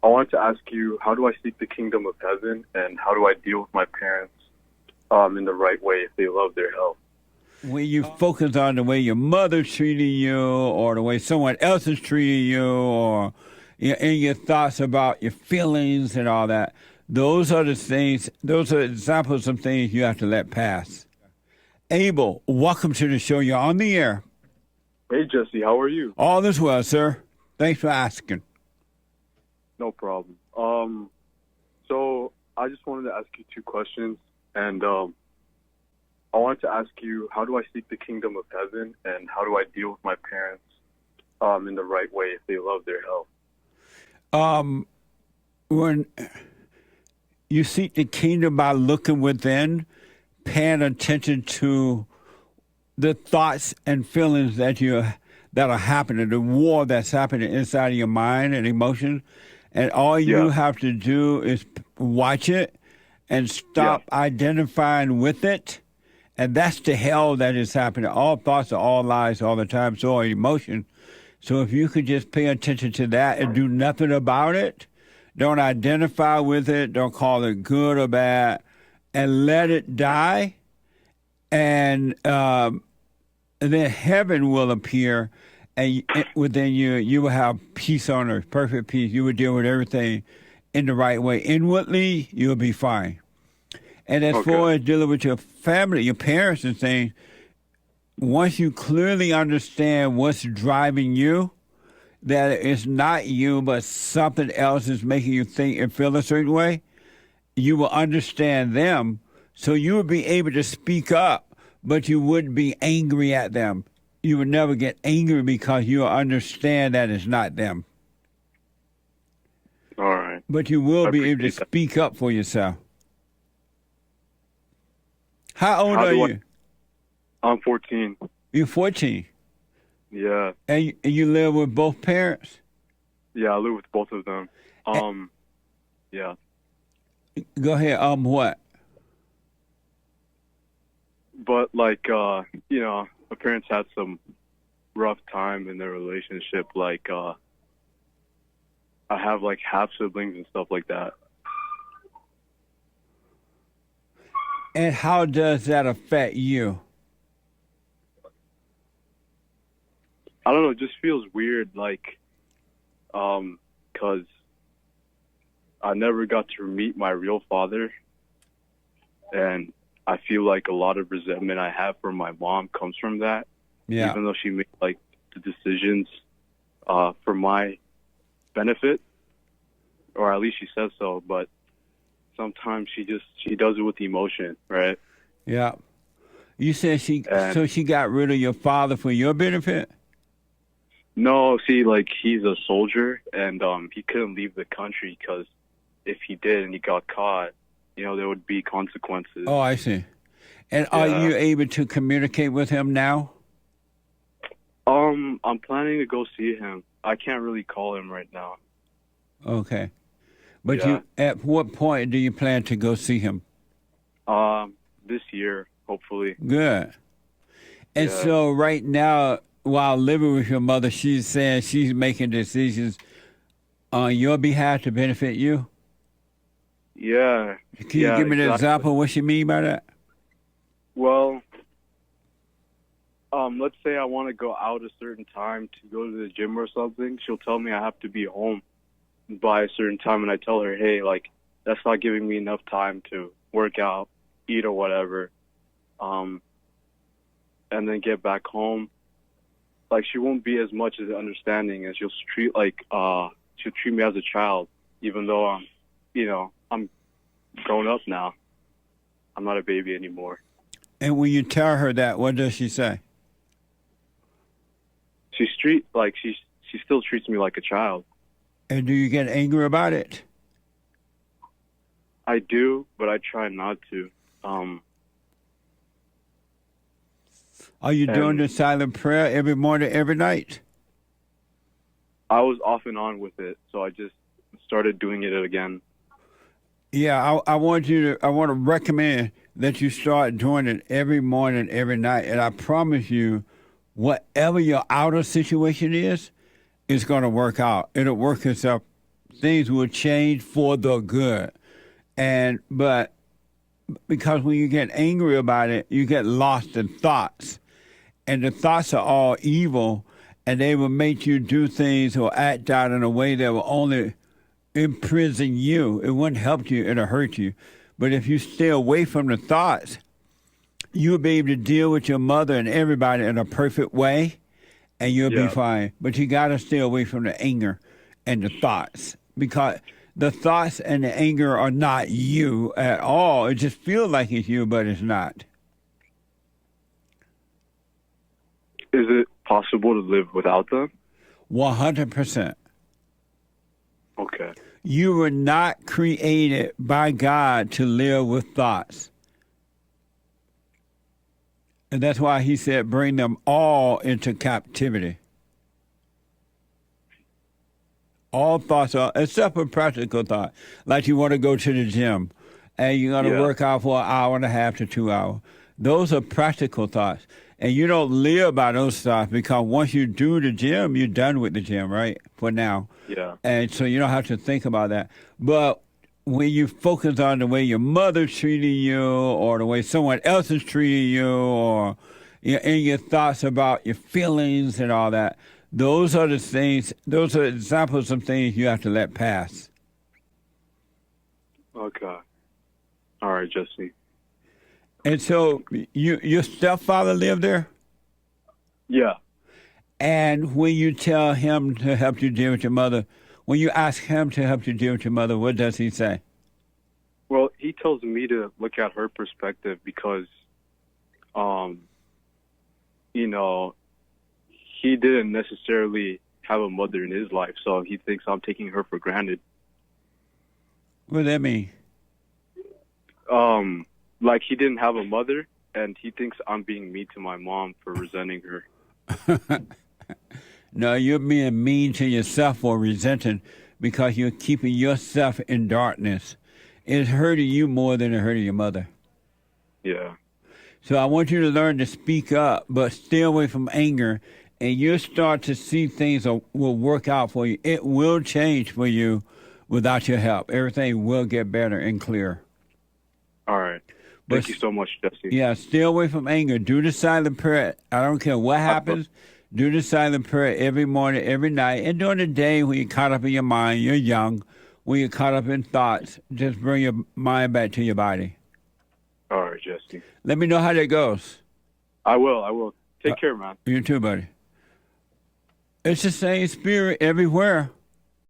I wanted to ask you, how do I seek the kingdom of heaven, and how do I deal with my parents in the right way if they love their health? When you focus on the way your mother treated you or the way someone else is treating you or in your thoughts about your feelings and all that, those are the things, those are examples of things you have to let pass. Abel, welcome to the show. You're on the air. Hey, Jesse, how are you? All is well, sir. Thanks for asking. No problem. So I just wanted to ask you two questions, and I wanted to ask you, how do I seek the kingdom of heaven, and how do I deal with my parents in the right way if they love their health? When you seek the kingdom by looking within, paying attention to the thoughts and feelings that are happening, the war that's happening inside of your mind and emotions, and all you have to do is watch it and stop identifying with it. And that's the hell that is happening. All thoughts are all lies all the time, so are emotions. So if you could just pay attention to that and do nothing about it, don't identify with it, don't call it good or bad, and let it die, and then heaven will appear, and within you, you will have peace on earth, perfect peace. You will deal with everything in the right way. Inwardly, you'll be fine. And as far as dealing with your family, your parents and things, once you clearly understand what's driving you, that it's not you, but something else is making you think and feel a certain way, you will understand them. So you will be able to speak up, but you wouldn't be angry at them. You would never get angry because you understand that it's not them. All right. But you will be able to speak up for yourself. How old are you? I'm 14. You're 14? Yeah. And you live with both parents? Yeah, I live with both of them. Yeah. Go ahead. What? But, like, my parents had some rough time in their relationship. Like, I have, like, half siblings and stuff like that. And how does that affect you? I don't know. It just feels weird, like, because I never got to meet my real father, and I feel like a lot of resentment I have for my mom comes from that. Yeah. Even though she made, like, the decisions for my benefit, or at least she says so, but sometimes she does it with emotion, right? Yeah. You said she got rid of your father for your benefit? No, see, like, he's a soldier, and he couldn't leave the country because if he did and he got caught, there would be consequences. Oh, I see. And are you able to communicate with him now? I'm planning to go see him. I can't really call him right now. Okay. But at what point do you plan to go see him? This year, hopefully. Good. And so right now, while living with your mother, she's saying she's making decisions on your behalf to benefit you? Yeah. Can you give me an example of what you mean by that? Well, let's say I want to go out a certain time to go to the gym or something. She'll tell me I have to be home by a certain time, and I tell her, hey, like, that's not giving me enough time to work out, eat or whatever, and then get back home. Like, she won't be as much as understanding, and she'll treat me as a child, even though I'm grown up now. I'm not a baby anymore. And when you tell her that, what does she say? She still treats me like a child. And do you get angry about it? I do, but I try not to. Are you doing the silent prayer every morning, every night? I was off and on with it, so I just started doing it again. Yeah, I want to recommend that you start doing it every morning, every night, and I promise you, whatever your outer situation is, it's going to work out. It'll work itself things will change for the good. But because when you get angry about it, you get lost in thoughts. And the thoughts are all evil, and they will make you do things or act out in a way that will only imprison you. It wouldn't help you, it'll hurt you. But if you stay away from the thoughts, you'll be able to deal with your mother and everybody in a perfect way, and you'll be fine. But you got to stay away from the anger and the thoughts, because the thoughts and the anger are not you at all. It just feels like it's you, but it's not. Is it possible to live without them? 100%. Okay. You were not created by God to live with thoughts. And that's why he said, bring them all into captivity. All thoughts are, except for practical thought. Like you want to go to the gym and you're going to work out for an hour and a half to 2 hours. Those are practical thoughts. And you don't live by those thoughts, because once you do the gym, you're done with the gym, right? For now. Yeah. And so you don't have to think about that. But when you focus on the way your mother treated you, or the way someone else is treating you, or in your thoughts about your feelings and all that, those are the things, those are examples of things you have to let pass. Okay. All right, Jesse. And so your stepfather lived there? Yeah. And when you tell him to help you deal with your mother, when you ask him to help you deal with your mother, what does he say? Well, he tells me to look at her perspective because, you know, he didn't necessarily have a mother in his life, so he thinks I'm taking her for granted. What does that mean? Like he didn't have a mother, and he thinks I'm being mean to my mom for resenting her. No, you're being mean to yourself or resenting, because you're keeping yourself in darkness. It's hurting you more than it hurting your mother. Yeah. So I want you to learn to speak up, but stay away from anger, and you'll start to see things will work out for you. It will change for you without your help. Everything will get better and clearer. All right. Thank you so much, Jesse. Yeah, stay away from anger. Do the silent prayer. I don't care what happens. Do the silent prayer every morning, every night. And during the day when you're caught up in your mind, you're young, when you're caught up in thoughts, just bring your mind back to your body. All right, Jesse. Let me know how that goes. I will. Take care, man. You too, buddy. It's the same spirit everywhere.